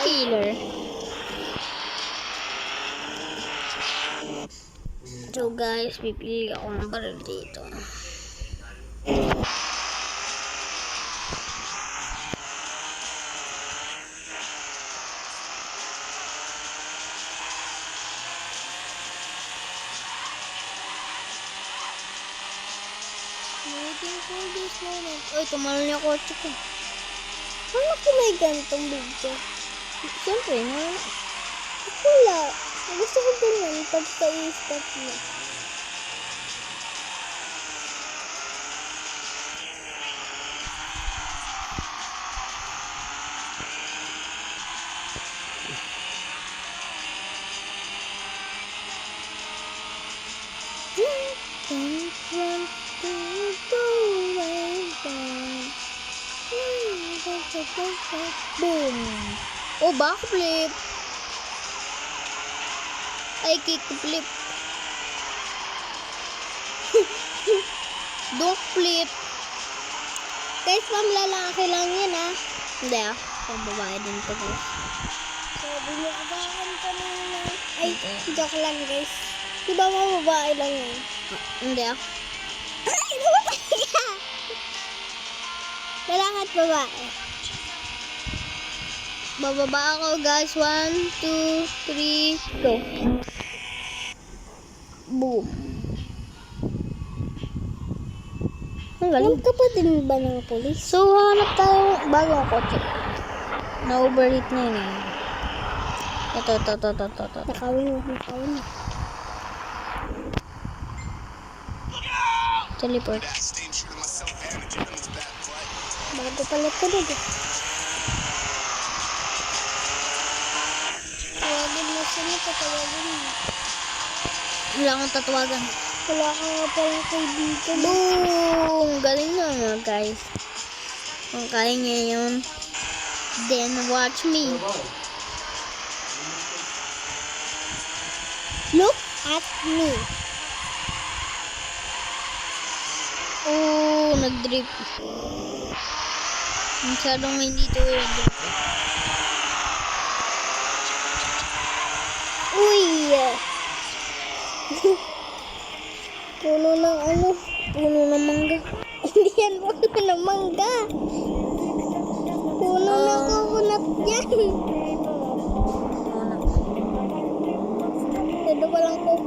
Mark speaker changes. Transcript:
Speaker 1: Killer. So guys, pipili ako ng baril dito. Waiting for this moment. Uy, tumalon yung kotse ko.
Speaker 2: Paano ko may gantong video?
Speaker 1: Siyempre, na.
Speaker 2: Wala. Gusto ko ganyan. Pagka i-stop mo.
Speaker 1: Boom! Oh, backflip! Ay, kickflip! Duckflip!
Speaker 2: Guys, lalaki lang yan ah.
Speaker 1: Hindi ah, pambabae din to guys.
Speaker 2: Sabi niyo ko bakit kanina. Ay, joke lang guys. Diba mababae lang yan?
Speaker 1: Hindi ah.
Speaker 2: Ay, namatay ka! Lalaki at babae.
Speaker 1: Bababa ako guys. 1, 2, 3, go. Boom. Ang galing.
Speaker 2: Ang kapatid ba ng polis?
Speaker 1: So, hanap tayo bagong kotse. Na-overheat na yun eh. Ito.
Speaker 2: Nakawin mo.
Speaker 1: Teleport.
Speaker 2: Bago pala ko na eh. Tawagin mo sila, patawagin mo.
Speaker 1: Wala akong tatawagan.
Speaker 2: Wala ka nga palang kaibigan.
Speaker 1: Boom! Galing na mga guys. Kung kaya niya yun, then watch me.
Speaker 2: Look at me.
Speaker 1: Oh, nag-drip. Masyadong hindi to drip.
Speaker 2: Uy! Puno ng ano?
Speaker 1: Puno ng mangga.
Speaker 2: Hindi yan puno ng mangga. Puno ng coconut yan.
Speaker 1: Ano?
Speaker 2: Pwede palang coconut.